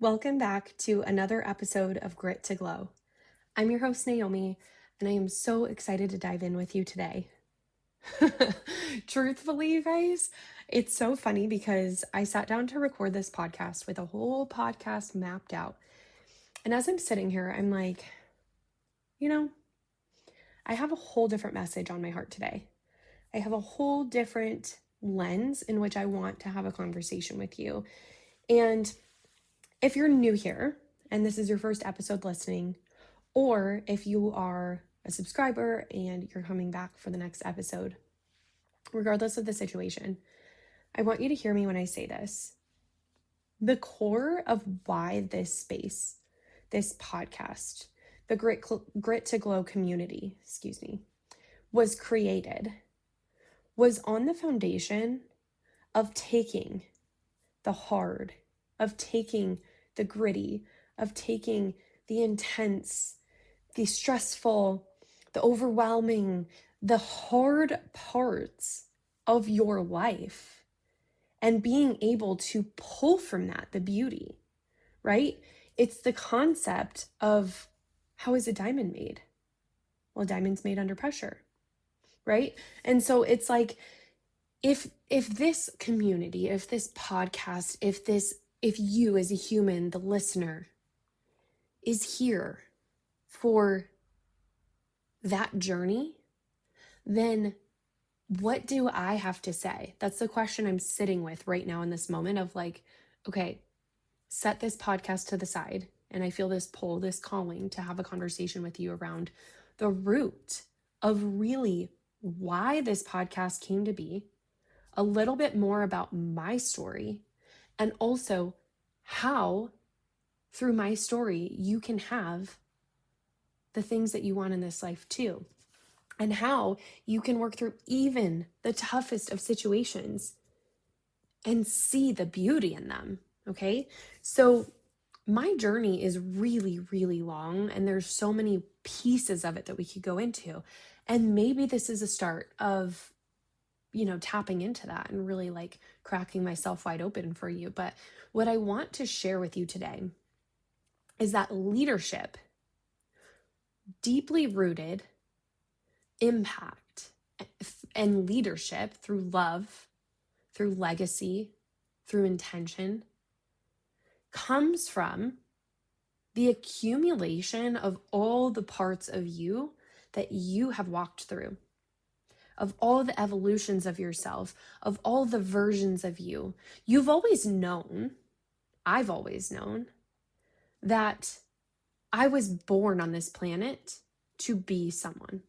Welcome back to another episode of Grit to Glow. I'm your host, Naomi, and I am so excited to dive in with you today. Truthfully, you guys, it's so funny because I sat down to record this podcast with a whole podcast mapped out. And as I'm sitting here, I'm like, I have a whole different message on my heart today. I have a whole different lens in which I want to have a conversation with you. And if you're new here and this is your first episode listening, or if you are a subscriber and you're coming back for the next episode, regardless of the situation, I want you to hear me when I say this. The core of why this space, this podcast, the Grit to Glow community, was created, was on the foundation of taking the hard, of taking the gritty, of taking the intense, the stressful, the overwhelming, the hard parts of your life and being able to pull from that the beauty, right? It's the concept of how is a diamond made? Well, a diamond's made under pressure, right? And so it's like, if this community, if this podcast, if you as a human, the listener, is here for that journey, then what do I have to say? That's the question I'm sitting with right now in this moment of like, okay, set this podcast to the side. And I feel this pull, this calling to have a conversation with you around the root of really why this podcast came to be, a little bit more about my story, and also how through my story you can have the things that you want in this life too, and how you can work through even the toughest of situations and see the beauty in them. Okay, so my journey is really, really long, and there's so many pieces of it that we could go into, and maybe this is a start of tapping into that and really like cracking myself wide open for you. But what I want to share with you today is that leadership, deeply rooted impact and leadership through love, through legacy, through intention, comes from the accumulation of all the parts of you that you have walked through, of all the evolutions of yourself, of all the versions of you. You've always known, I've always known, that I was born on this planet to be someone,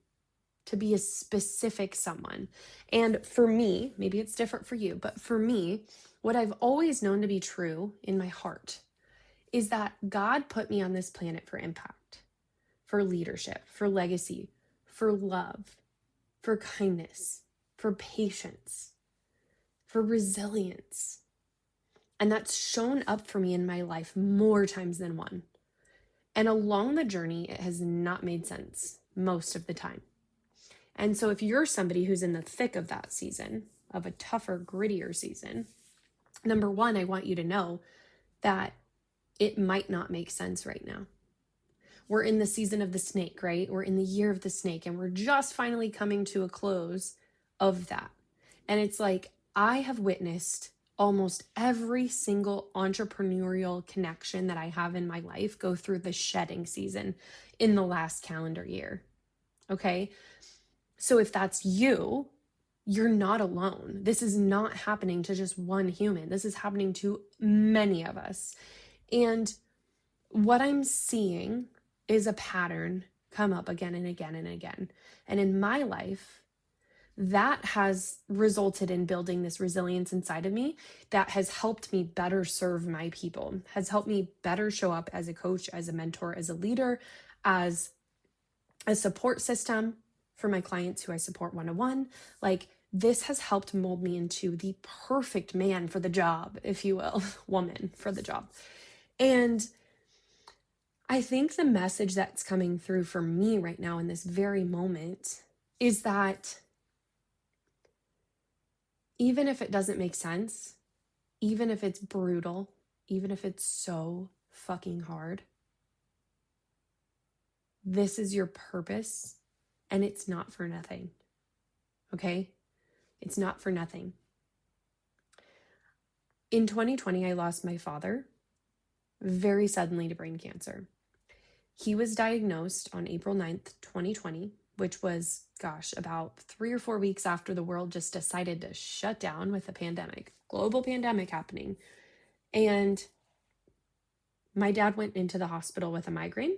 to be a specific someone. And for me, maybe it's different for you, but for me, what I've always known to be true in my heart is that God put me on this planet for impact, for leadership, for legacy, for love, for kindness, for patience, for resilience. And that's shown up for me in my life more times than one. And along the journey, it has not made sense most of the time. And so if you're somebody who's in the thick of that season, of a tougher, grittier season, number one, I want you to know that it might not make sense right now. We're in the season of the snake, right? We're in the year of the snake, and we're just finally coming to a close of that. And it's like, I have witnessed almost every single entrepreneurial connection that I have in my life go through the shedding season in the last calendar year. Okay. So if that's you, you're not alone. This is not happening to just one human. This is happening to many of us. And what I'm seeing is a pattern come up again and again and again. And in my life, that has resulted in building this resilience inside of me that has helped me better serve my people, has helped me better show up as a coach, as a mentor, as a leader, as a support system for my clients who I support one-on-one. Like, this has helped mold me into the perfect man for the job, if you will, woman for the job. And I think the message that's coming through for me right now in this very moment is that even if it doesn't make sense, even if it's brutal, even if it's so fucking hard. This is your purpose, and it's not for nothing. Okay? It's not for nothing. In 2020, I lost my father very suddenly to brain cancer. He was diagnosed on April 9th, 2020, which was, about 3 or 4 weeks after the world just decided to shut down with a pandemic, global pandemic happening. And my dad went into the hospital with a migraine.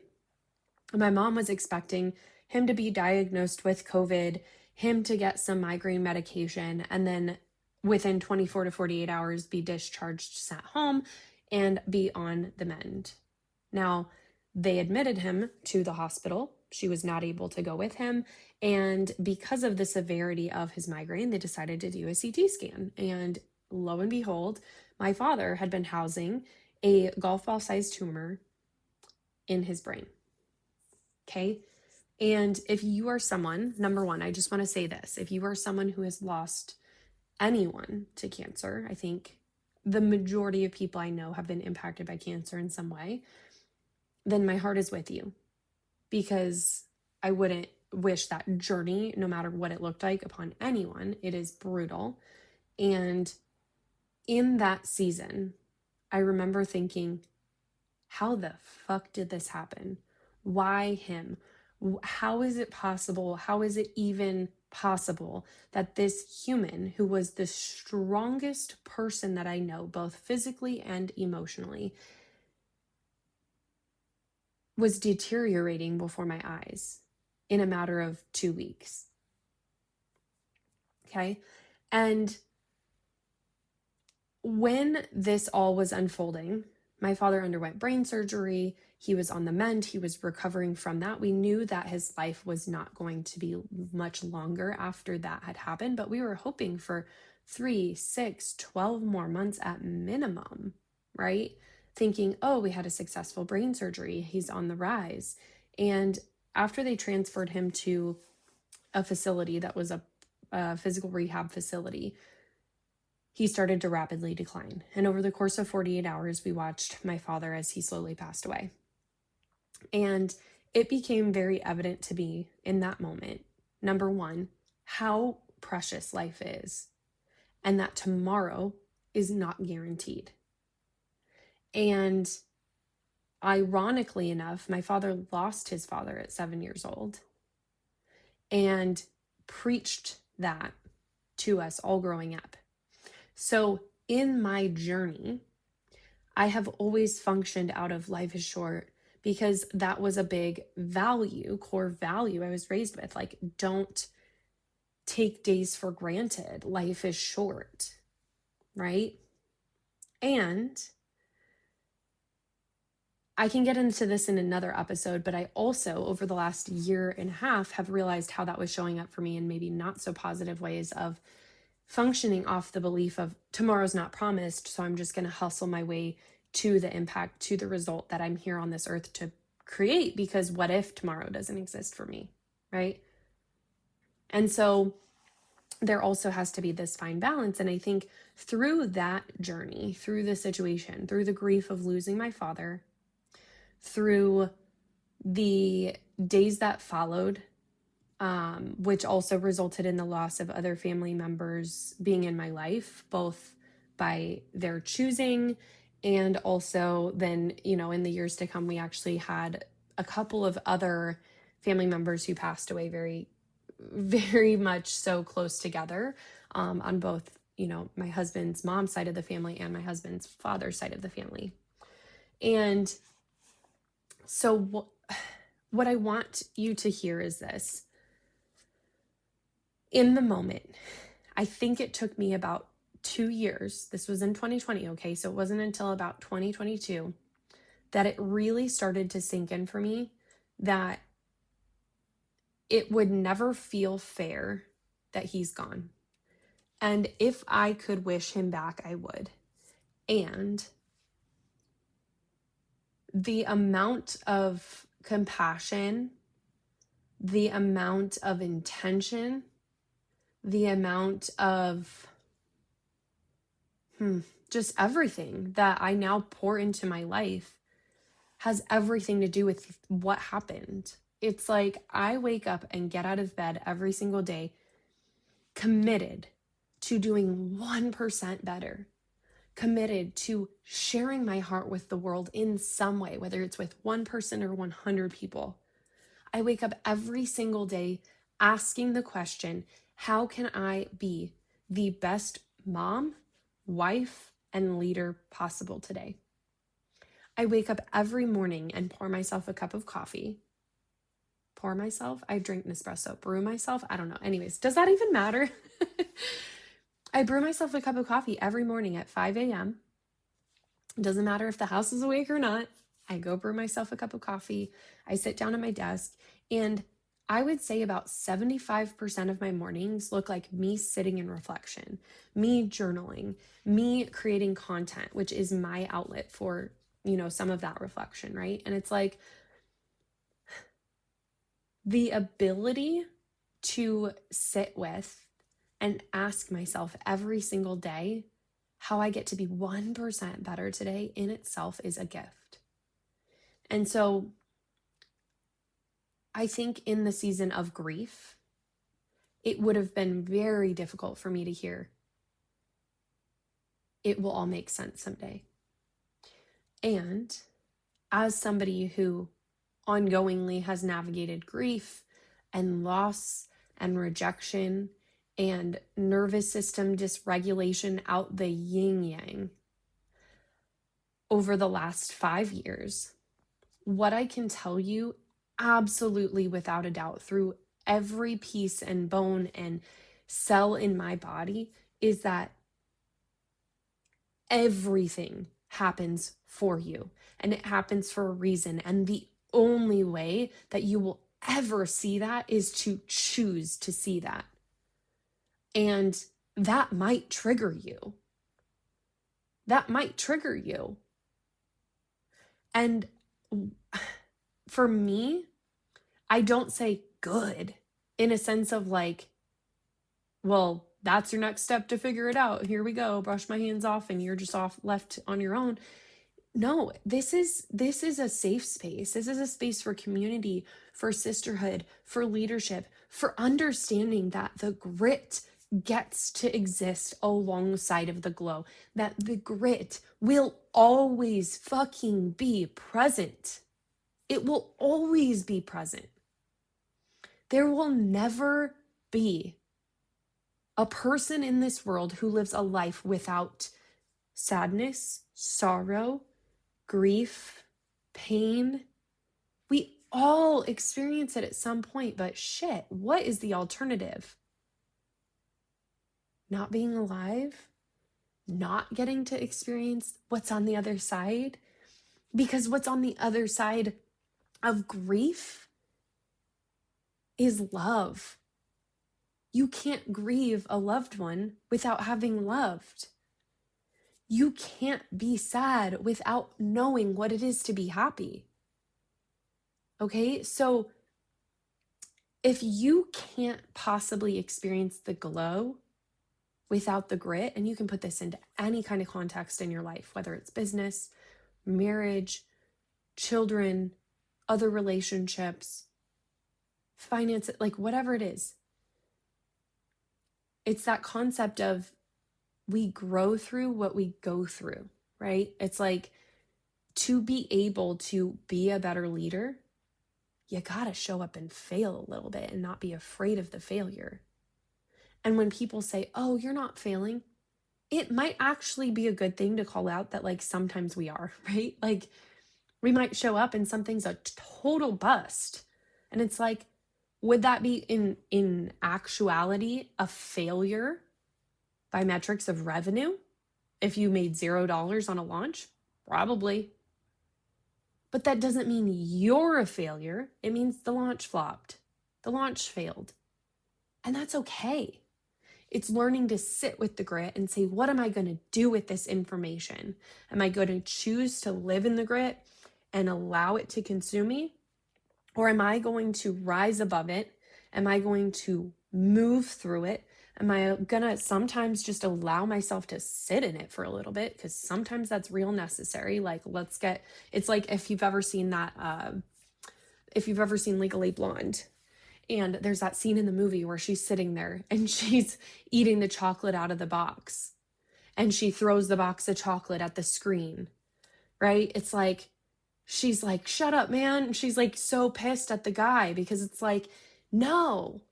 My mom was expecting him to be diagnosed with COVID, him to get some migraine medication, and then within 24 to 48 hours be discharged, sent home, and be on the mend. Now, they admitted him to the hospital. She was not able to go with him. And because of the severity of his migraine, they decided to do a CT scan. And lo and behold, my father had been housing a golf ball sized tumor in his brain. Okay. And if you are someone, number one, I just want to say this. If you are someone who has lost anyone to cancer, I think the majority of people I know have been impacted by cancer in some way, then my heart is with you, because I wouldn't wish that journey, no matter what it looked like, upon anyone. It is brutal. And in that season, I remember thinking, how the fuck did this happen? Why him? How is it possible? How is it even possible that this human, who was the strongest person that I know, both physically and emotionally, was deteriorating before my eyes in a matter of 2 weeks? Okay. And when this all was unfolding, my father underwent brain surgery. He was on the mend. He was recovering from that. We knew that his life was not going to be much longer after that had happened, but we were hoping for 3, 6, 12 more months at minimum, right? Thinking, oh, we had a successful brain surgery. He's on the rise. And after they transferred him to a facility that was a physical rehab facility, he started to rapidly decline. And over the course of 48 hours, we watched my father as he slowly passed away. And it became very evident to me in that moment, number one, how precious life is, and that tomorrow is not guaranteed. And ironically enough, my father lost his father at 7 years old and preached that to us all growing up. So in my journey, I have always functioned out of life is short, because that was a big value, core value I was raised with. Like, don't take days for granted. Life is short, right? And I can get into this in another episode, but I also, over the last year and a half, have realized how that was showing up for me in maybe not so positive ways of functioning off the belief of tomorrow's not promised, so I'm just going to hustle my way to the impact, to the result that I'm here on this earth to create, because what if tomorrow doesn't exist for me, right? And so there also has to be this fine balance. And I think through that journey, through the situation, through the grief of losing my father, through the days that followed, which also resulted in the loss of other family members being in my life, both by their choosing, and also then, in the years to come, we actually had a couple of other family members who passed away very, very much so close together, on both, my husband's mom's side of the family and my husband's father's side of the family. And so what I want you to hear is this. In the moment, I think it took me about 2 years. This was in 2020, okay? So it wasn't until about 2022 that it really started to sink in for me that it would never feel fair that he's gone. And if I could wish him back, I would. And the amount of compassion, the amount of intention, the amount of just everything that I now pour into my life has everything to do with what happened. It's like I wake up and get out of bed every single day committed to doing 1% better, committed to sharing my heart with the world in some way, whether it's with one person or 100 people. I wake up every single day asking the question, how can I be the best mom, wife, and leader possible today? I wake up every morning and pour myself a cup of coffee. Pour myself? I drink Nespresso. Brew myself? I don't know. Anyways, does that even matter? I brew myself a cup of coffee every morning at 5 a.m. It doesn't matter if the house is awake or not. I go brew myself a cup of coffee. I sit down at my desk, and I would say about 75% of my mornings look like me sitting in reflection, me journaling, me creating content, which is my outlet for, some of that reflection, right? And it's like the ability to sit with and ask myself every single day how I get to be 1% better today in itself is a gift. And so I think in the season of grief, it would have been very difficult for me to hear, it will all make sense someday. And as somebody who ongoingly has navigated grief and loss and rejection and nervous system dysregulation out the yin yang over the last 5 years, what I can tell you absolutely without a doubt through every piece and bone and cell in my body is that everything happens for you, and it happens for a reason. And the only way that you will ever see that is to choose to see that. And that might trigger you. That might trigger you. And for me, I don't say good in a sense of like, well, that's your next step to figure it out. Here we go. Brush my hands off and you're just left on your own. No, this is a safe space. This is a space for community, for sisterhood, for leadership, for understanding that the grit gets to exist alongside of the glow, that the grit will always fucking be present. It will always be present. There will never be a person in this world who lives a life without sadness, sorrow, grief, pain. We all experience it at some point, but shit, what is the alternative? Not being alive? Not getting to experience what's on the other side? Because what's on the other side of grief is love. You can't grieve a loved one without having loved. You can't be sad without knowing what it is to be happy. Okay, so if you can't possibly experience the glow without the grit, and you can put this into any kind of context in your life, whether it's business, marriage, children, other relationships, finance, like whatever it is, it's that concept of we grow through what we go through, right? It's like to be able to be a better leader, you gotta show up and fail a little bit and not be afraid of the failure. And when people say, oh, you're not failing, it might actually be a good thing to call out that like sometimes we are, right? Like we might show up and something's a total bust. And it's like, would that be in actuality a failure by metrics of revenue? If you made $0 on a launch, probably. But that doesn't mean you're a failure. It means the launch flopped. The launch failed. And that's okay. It's learning to sit with the grit and say, what am I going to do with this information? Am I going to choose to live in the grit and allow it to consume me? Or am I going to rise above it? Am I going to move through it? Am I gonna sometimes just allow myself to sit in it for a little bit? Because sometimes that's real necessary. Like, it's like if you've ever seen Legally Blonde, and there's that scene in the movie where she's sitting there and she's eating the chocolate out of the box and she throws the box of chocolate at the screen, right? It's like, she's like, shut up, man. And she's like so pissed at the guy because it's like, no,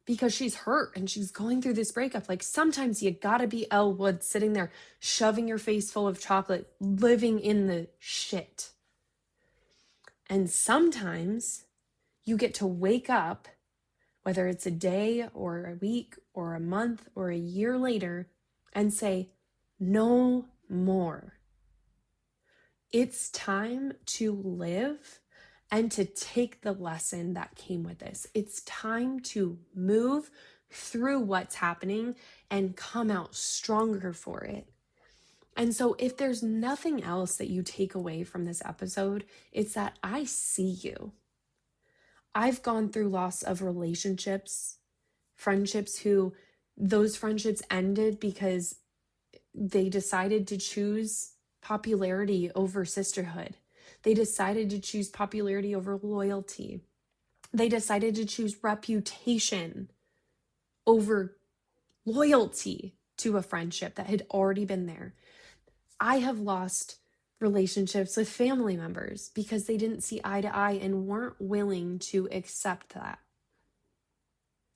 because she's hurt and she's going through this breakup. Like, sometimes you gotta be Elle Wood sitting there, shoving your face full of chocolate, living in the shit. And sometimes you get to wake up, whether it's a day or a week or a month or a year later, and say, no more. It's time to live and to take the lesson that came with this. It's time to move through what's happening and come out stronger for it. And so if there's nothing else that you take away from this episode, it's that I see you. I've gone through loss of relationships, friendships those friendships ended because they decided to choose popularity over sisterhood. They decided to choose popularity over loyalty. They decided to choose reputation over loyalty to a friendship that had already been there. I have lost relationships with family members because they didn't see eye to eye and weren't willing to accept that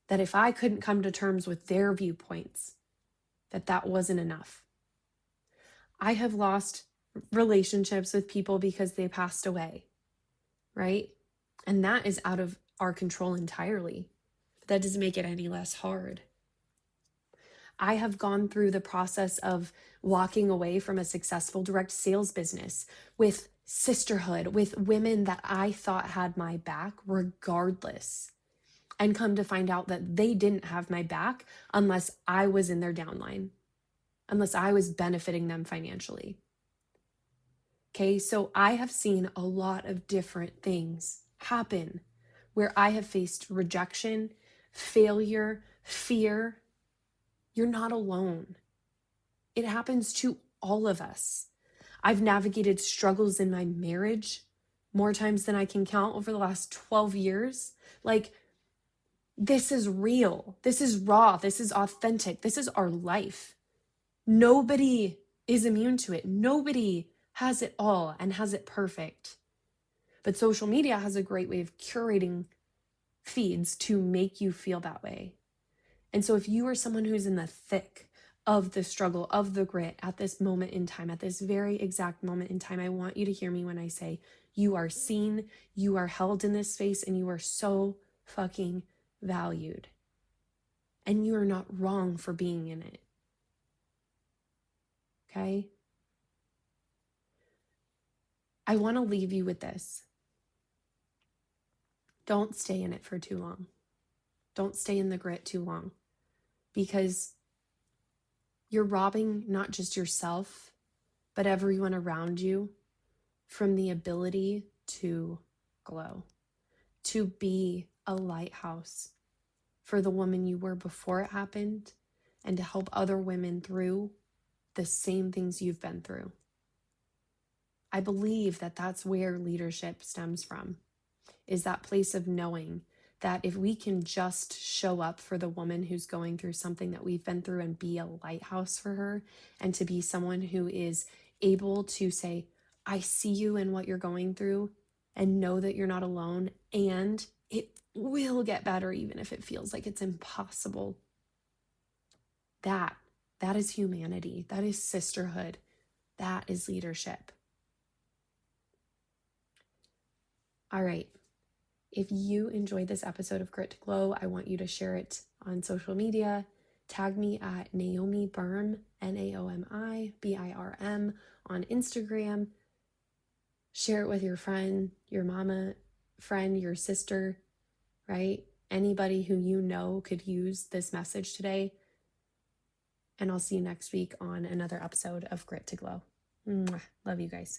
if I couldn't come to terms with their viewpoints, that wasn't enough. I have lost relationships with people because they passed away, right? And that is out of our control entirely. But that doesn't make it any less hard. I have gone through the process of walking away from a successful direct sales business with sisterhood, with women that I thought had my back regardless, and come to find out that they didn't have my back unless I was in their downline, unless I was benefiting them financially. Okay, so I have seen a lot of different things happen where I have faced rejection, failure, fear. You're not alone. It happens to all of us. I've navigated struggles in my marriage more times than I can count over the last 12 years. Like, this is real. This is raw. This is authentic. This is our life. Nobody is immune to it. Nobody has it all and has it perfect. But social media has a great way of curating feeds to make you feel that way. And so if you are someone who's in the thick of the struggle, of the grit at this moment in time, at this very exact moment in time, I want you to hear me when I say you are seen, you are held in this space, and you are so fucking valued. And you are not wrong for being in it. Okay? I want to leave you with this. Don't stay in it for too long. Don't stay in the grit too long, because you're robbing not just yourself, but everyone around you from the ability to glow, to be a lighthouse for the woman you were before it happened, and to help other women through the same things you've been through. I believe that that's where leadership stems from, is that place of knowing that if we can just show up for the woman who's going through something that we've been through and be a lighthouse for her, and to be someone who is able to say, I see you in what you're going through, and know that you're not alone, and it will get better even if it feels like it's impossible. That is humanity. That is sisterhood. That is leadership. All right. If you enjoyed this episode of Grit to Glow, I want you to share it on social media. Tag me at Naomi Birm, Naomi Birm, on Instagram. Share it with your friend, your mama, friend, your sister, right? Anybody who you know could use this message today. And I'll see you next week on another episode of Grit to Glow. Mwah. Love you guys.